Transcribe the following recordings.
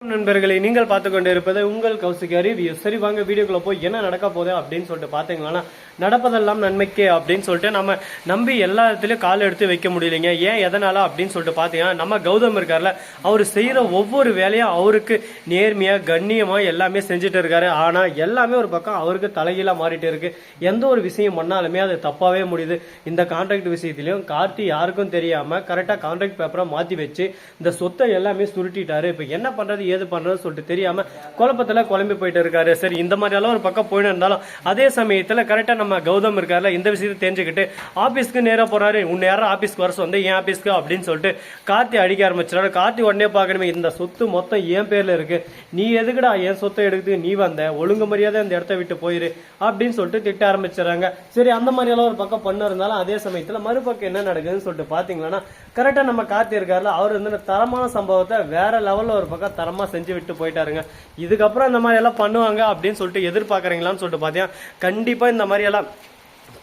நண்பர்களை நீங்கள் பார்த்து கொண்டு இருப்பது உங்கள் கௌசிகா ரிவ்யூ. சரி வாங்க வீடியோக்குள்ள போய் என்ன நடக்க போகுது அப்படின்னு சொல்லிட்டு பார்த்தீங்கன்னா, நடப்பதெல்லாம் நன்மைக்கே அப்படின்னு சொல்லிட்டு நம்ம நம்பி எல்லா இடத்துலையும் கால் எடுத்து வைக்க முடியலைங்க. ஏன் எதனால அப்படின்னு சொல்லிட்டு பார்த்தீங்கன்னா, நம்ம கௌதம் இருக்கார்ல, அவர் செய்கிற ஒவ்வொரு வேலையும் அவருக்கு நேர்மையாக கண்ணியமாக எல்லாமே செஞ்சுட்டு இருக்காரு. ஆனால் எல்லாமே ஒரு பக்கம் அவருக்கு தலைகீழாக மாறிட்டு இருக்கு. எந்த ஒரு விஷயம் பண்ணாலுமே அது தப்பாகவே முடியுது. இந்த கான்ட்ராக்ட் விஷயத்திலையும் கார்த்தி யாருக்கும் தெரியாமல் கரெக்டாக கான்ட்ராக்ட் பேப்பரை மாற்றி வச்சு இந்த சொத்தை எல்லாமே சுருட்டிட்டாரு. இப்போ என்ன பண்ணுறது ஏது பண்றது சொல்லிட்டு தெரியாம குழப்பத்துல குழம்பி போயிட்டு இருக்காரு. சரி, இந்த மாதிரி எல்லாம் ஒரு பக்கம் போயிட்டு இருந்தாலும் அதே சமயத்துல கரெக்டா நம்ம கௌதம் இருக்காருல, இந்த விஷயத்தை தெரிஞ்சுக்கிட்டு ஆபீஸ்க்கு நேரா போறாரு. உன்னை யாரும் ஆபீஸ்க்கு வர சொந்த ஏன் ஆபீஸ்க்கு அப்படின்னு சொல்லிட்டு கார்த்தி அடிக்க ஆரம்பிச்சாரு. கார்த்தி உடனே பாக்கணுமே, இந்த சொத்து மொத்தம் என் பேர்ல இருக்கு, நீ எதுக்குடா என் சொத்தை எடுத்து நீ வந்த, ஒழுங்கு மரியாதை அந்த இடத்த விட்டு போயிரு அப்படின்னு சொல்லிட்டு திட்ட ஆரம்பிச்சாங்க. சரி, அந்த மாதிரி எல்லாம் ஒரு பக்கம் பண்ண இருந்தாலும் அதே சமயத்துல மறுபக்கம் என்ன நடக்குதுன்னு சொல்லிட்டு பாத்தீங்கன்னா, கரெக்டா நம்ம கார்த்தி இருக்காருல, அவர் வந்து தரமான சம்பவத்தை வேற லெவல்ல ஒரு பக்கம் தரமா செஞ்சு விட்டு போயிட்டாருங்க. இதுக்கப்புறம் இந்த மாதிரி எல்லாம் பண்ணுவாங்க அப்படின்னு சொல்லிட்டு எதிர்பார்க்கறீங்களான்னு சொல்லிட்டு பார்த்தீங்கன்னா, கண்டிப்பா இந்த மாதிரி எல்லாம்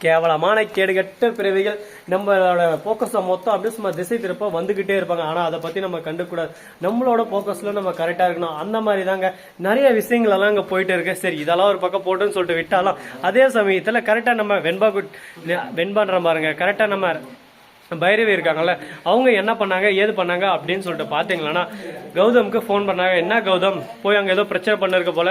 கேவலமான கேடுகட்ட பிறவிகள் நம்மளோட போக்கஸை மொத்தம் அப்படியே சும்மா திசை திருப்ப வந்துகிட்டே இருப்பாங்க. ஆனா அதை பத்தி நம்ம கண்டுக்கூடாது. நம்மளோட போக்கஸ்ல நம்ம கரெக்டா இருக்கணும். அந்த மாதிரி தாங்க நிறைய விஷயங்கள் எல்லாம் இங்க போயிட்டு இருக்கு. சரி, இதெல்லாம் ஒரு பக்கம் போட்டுன்னு சொல்லிட்டு விட்டாலும் அதே சமயத்துல கரெக்டா நம்ம வெண்பான்ற பாருங்க, கரெக்டா நம்ம பைரவி இருக்காங்கல்ல, அவங்க என்ன பண்ணாங்க ஏது பண்ணாங்க அப்படின்னு சொல்லிட்டு பாத்தீங்கன்னா, கௌதமுக்கு ஃபோன் பண்ணாங்க. என்ன கௌதம், போய் அங்க ஏதோ பிரச்சனை பண்ணிருக்க போல,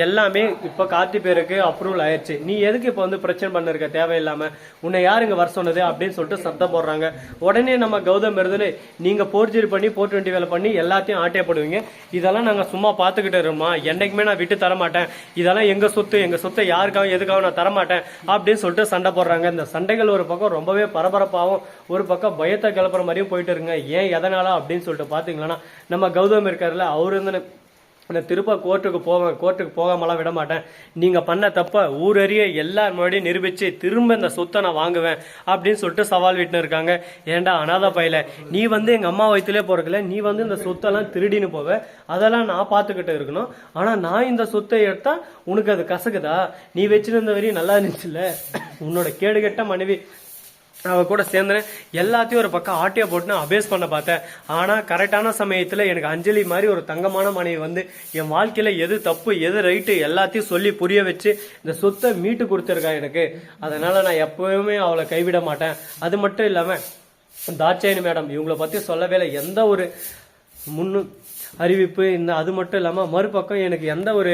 எல்லாமே இப்ப கார்த்தி பேருக்கு அப்ரூவல் ஆயிடுச்சு, நீ எதுக்கு இப்ப வந்து பிரச்சனை பண்ணிருக்க தேவையில்லாம, உன்னை யாரு இங்க வர சொன்னது அப்படின்னு சொல்லிட்டு சத்தம் போடுறாங்க. உடனே நம்ம கௌதம் இருந்தது, நீங்க போர்ஜரி பண்ணி 420 வேலை பண்ணி எல்லாத்தையும் ஆட்டையப்படுவீங்க, இதெல்லாம் நாங்க சும்மா பாத்துக்கிட்டு இருக்கோமா, என்னைக்குமே நான் விட்டு தர மாட்டேன், இதெல்லாம் எங்க சொத்தை யாருக்காக எதுக்காக நான் தரமாட்டேன் அப்படின்னு சொல்லிட்டு சண்டை போடுறாங்க. இந்த சண்டைகள் ஒரு பக்கம் ரொம்பவே பரபரப்பாகவும் ஒரு பக்கம் பயத்தை கிளப்புற மாதிரியும் போயிட்டு இருங்க. ஏன் எதனால அப்படின்னு சொல்லிட்டு பாத்தீங்கன்னா, நம்ம கௌதம் இருக்காருல்ல, அவரு வந்து திருப்ப கோர்ட்டுக்கு போகாமலாம் விட மாட்டேன், நீங்க பண்ண தப்ப ஊரறிய எல்லார் முன்னாடியும் நிரூபிச்சு திரும்ப இந்த சொத்தை நான் வாங்குவேன் அப்படின்னு சொல்லிட்டு சவால் விட்டுன்னு இருக்காங்க. ஏண்டா அனாத பையில, நீ வந்து எங்க அம்மா வயிற்றுலேயே போறதுல நீ வந்து இந்த சொத்தெல்லாம் திருடின்னு போவ, அதெல்லாம் நான் பார்த்துக்கிட்டு இருக்கணும். ஆனா நான் இந்த சொத்தை எடுத்தா உனக்கு அது கசக்குதா, நீ வச்சிருந்த வரையும் நல்லா இருந்துச்சுல்ல, உன்னோட கேடுகட்ட மனைவி அவ கூட சேர்ந்தேன், எல்லாத்தையும் ஒரு பக்கம் ஆட்டியா போட்டு அபேஸ் பண்ண பார்த்தேன். ஆனா கரெக்டான சமயத்துல எனக்கு அஞ்சலி மாதிரி ஒரு தங்கமான மனைவி வந்து என் வாழ்க்கையில எது தப்பு எது ரைட்டு எல்லாத்தையும் சொல்லி புரிய வச்சு இந்த சொத்தை மீட்டு கொடுத்துருக்கா எனக்கு. அதனால நான் எப்பவுமே அவளை கைவிட மாட்டேன். அது மட்டும் இல்லாம தாட்சாயணி மேடம் இவங்களை பத்தி சொல்லவே இல்லை, எந்த ஒரு அறிவிப்பு இந்த அது மட்டும் இல்லாமல் மறுபக்கம் எனக்கு எந்த ஒரு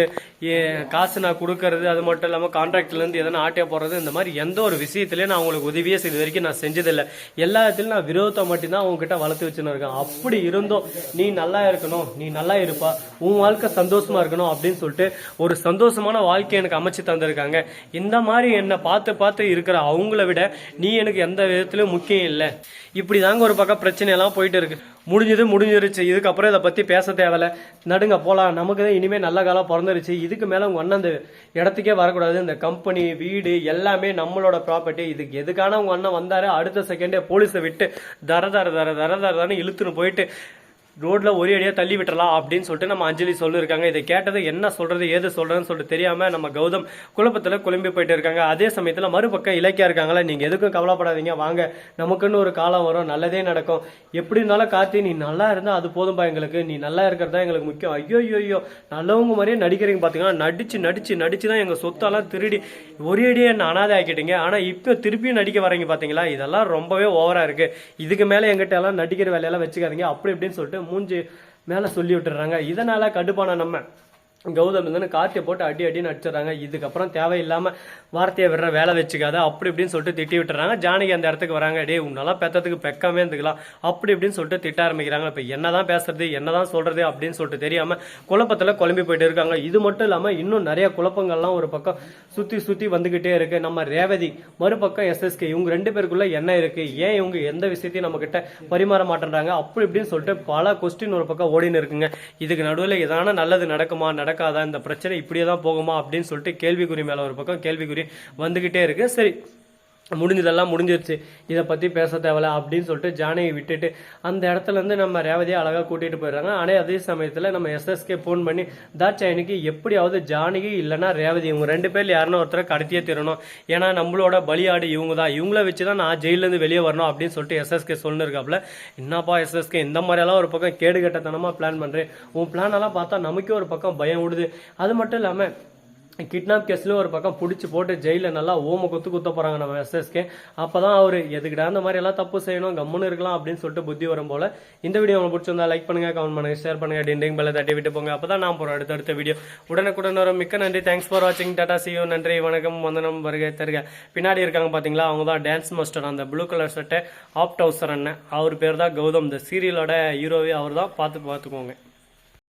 காசு நான் கொடுக்கறது, அது மட்டும் இல்லாமல் கான்ட்ராக்ட்லேருந்து எதனா ஆட்டையா போடுறது, இந்த மாதிரி எந்த ஒரு விஷயத்துலேயும் நான் அவங்களுக்கு உதவியே செய்த வரைக்கும் நான் செஞ்சதில்லை. எல்லாத்துலையும் நான் விரோதத்தை மட்டும்தான் அவங்ககிட்ட வளர்த்து வச்சுன்னு இருக்கேன். அப்படி இருந்தும் நீ நல்லா இருக்கணும், நீ நல்லா இருப்பா, உன் வாழ்க்கை சந்தோஷமா இருக்கணும் அப்படின்னு சொல்லிட்டு ஒரு சந்தோஷமான வாழ்க்கையை எனக்கு அமைச்சு தந்திருக்காங்க. இந்த மாதிரி என்னை பார்த்து இருக்கிற அவங்கள விட நீ எனக்கு எந்த விதத்திலும் முக்கியம் இல்லை. இப்படி தாங்க ஒரு பக்கம் பிரச்சனை எல்லாம் போயிட்டு இருக்கு. முடிஞ்சிருச்சு, இதுக்கப்புறம் இதை பத்தி பேச தேவையில்ல, நடுங்க போலாம், நமக்கு தான் இனிமே நல்ல காலம் பிறந்துருச்சு, இதுக்கு மேல உங்க அண்ணன் அந்த இடத்துக்கே வரக்கூடாது, இந்த கம்பெனி வீடு எல்லாமே நம்மளோட ப்ராப்பர்ட்டி, இதுக்கு எதுக்கான உங்க அண்ணன் வந்தாரு, அடுத்த செகண்டே போலீஸை விட்டு தரதான்னு இழுத்துன்னு போயிட்டு ரோட்ல ஒரே அடியா தள்ளி விட்டுறலாம் அப்படின்னு சொல்லிட்டு நம்ம அஞ்சலி சொல்லிருக்காங்க. இதை கேட்டது என்ன சொல்றது ஏது சொல்றதுன்னு சொல்லிட்டு தெரியாம நம்ம கௌதம் குழப்பத்துல குழம்பி போயிட்டு இருக்காங்க. அதே சமயத்துல மறுபக்கம் இலக்கியா இருக்காங்களா, நீங்க எதுக்கும் கவலைப்படாதீங்க, வாங்க நமக்குன்னு ஒரு காலம் வரும், நல்லதே நடக்கும், எப்படி இருந்தாலும் கார்த்தி நீ நல்லா இருந்தா அது போதும்பா எங்களுக்கு, நீ நல்லா இருக்கிறதா எங்களுக்கு முக்கியம். ஐயோ நல்லவங்க மாதிரியே நடிக்கிறீங்க பாத்தீங்கன்னா, நடிச்சு தான் எங்க சொத்தெல்லாம் திருடி ஒரே அடியே என்ன அனாதை ஆக்கிட்டீங்க. ஆனா இப்ப திருப்பியும் நடிக்க வரீங்க பாத்தீங்களா, இதெல்லாம் ரொம்பவே ஓவரா இருக்கு, இதுக்கு மேல எங்கிட்ட எல்லாம் நடிக்கிற வேலையெல்லாம் வச்சுக்காதீங்க அப்படி இப்படின்னு சொல்லிட்டு மூஞ்சி மேல சொல்லி விட்டுறாங்க. இதனால கடுப்பான நம்ம கௌதம் வந்து கார்த்தியை போட்டு அடின்னு அடிச்சிடறாங்க. இதுக்கப்புறம் தேவையில்லாம வார்த்தையை விடுற வேலை வச்சுக்காத அப்படி இப்படின்னு சொல்லிட்டு திட்டி விட்டுறாங்க. ஜானகி அந்த இடத்துக்கு வராங்க, டே உன்னெல்லாம் பெத்ததுக்கு பெக்காமே இருந்துக்கலாம் அப்படி இப்படின்னு சொல்லிட்டு திட்ட ஆரம்பிக்கிறாங்க. இப்ப என்னதான் பேசுறது என்னதான் சொல்றது அப்படின்னு சொல்லிட்டு தெரியாம குழப்பத்துல குழம்பி போயிட்டு இருக்காங்க. இது மட்டும் இல்லாம இன்னும் நிறைய குழப்பங்கள்லாம் ஒரு பக்கம் சுத்தி வந்துகிட்டே இருக்கு. நம்ம ரேவதி மறுபக்கம் எஸ்எஸ்கே இவங்க ரெண்டு பேருக்குள்ள என்ன இருக்கு, ஏன் இவங்க எந்த விஷயத்தையும் நம்ம கிட்ட பரிமாற மாட்டேன்றாங்க அப்படி இப்படின்னு சொல்லிட்டு பல கொஸ்டின் ஒரு பக்கம் ஓடின்னு இருக்குங்க. இதுக்கு நடுவில் எதான நல்லது நடக்காதா, இந்த பிரச்சனை இப்படியே தான் போகுமா அப்படின்னு சொல்லிட்டு கேள்விக்குறி மேல ஒரு பக்கம் கேள்விக்குறி வந்துகிட்டே இருக்கு. சரி, முடிஞ்சதெல்லாம் முடிஞ்சிருச்சு, இதை பற்றி பேச தேவையில்ல அப்படின்னு சொல்லிட்டு ஜானகி விட்டுட்டு அந்த இடத்துல இருந்து நம்ம ரேவதியை அழகாக கூட்டிகிட்டு போயிடுறாங்க. ஆனால் அதே சமயத்தில் நம்ம எஸ்எஸ்கே ஃபோன் பண்ணி தாட்சாயணிக்கு எப்படியாவது ஜானகி இல்லைன்னா ரேவதி இவங்க 2 பேர் யாருன்னு ஒருத்தரை கடத்தியே தரணும், ஏன்னா நம்மளோட பலியாடு இவங்க தான், இவங்கள வச்சு தான் நான் ஜெயிலேருந்து வெளியே வரணும் அப்படின்னு சொல்லிட்டு எஸ்எஸ்கே சொல்லிருக்காப்புல. என்னப்பா எஸ்எஸ்கே இந்த மாதிரியெல்லாம் ஒரு பக்கம் கேடு கட்டத்தனமாக பிளான் பண்ணுறேன், உன் பிளான் எல்லாம் பார்த்தா நமக்கே ஒரு பக்கம் பயம் விடுது. அது மட்டும் இல்லாமல் கிட்னாப் கேஸ்லயும் ஒரு பக்கம் பிடிச்சி போட்டு ஜெயில நல்லா ஓம குத்த போறாங்க நம்ம எஸ்எஸ்கே. அப்பதான் அவரு எதுக்கிட்ட அந்த மாதிரி எல்லாம் தப்பு செய்யணும், கம்முன்னு இருக்கலாம் அப்படின்னு சொல்லிட்டு புத்தி வரும் போல. இந்த வீடியோ உங்களுக்கு பிடிச்சிருந்தா லைக் பண்ணுங்க, கமெண்ட் பண்ணுங்க, ஷேர் பண்ணுங்க, டிண்டிங் பெல்ல தட்டி விட்டு போங்க. அப்பதான் நான் போறோம் அடுத்த வீடியோ உடனுக்குடன் வரும். மிக்க நன்றி, தேங்க்ஸ் ஃபார் வாட்சிங், டாடா சி யூ, நன்றி வணக்கம், வந்தனம், வருகை தருக. பின்னாடி இருக்காங்க பாத்தீங்களா, அவங்க தான் டான்ஸ் மாஸ்டர், அந்த ப்ளூ கலர் சட்டை ஆப் டவுசர் அண்ணன், அவர் பேர் தான் கௌதம், இந்த சீரியலோட ஹீரோவே அவர் தான், பார்த்துக்கோங்க.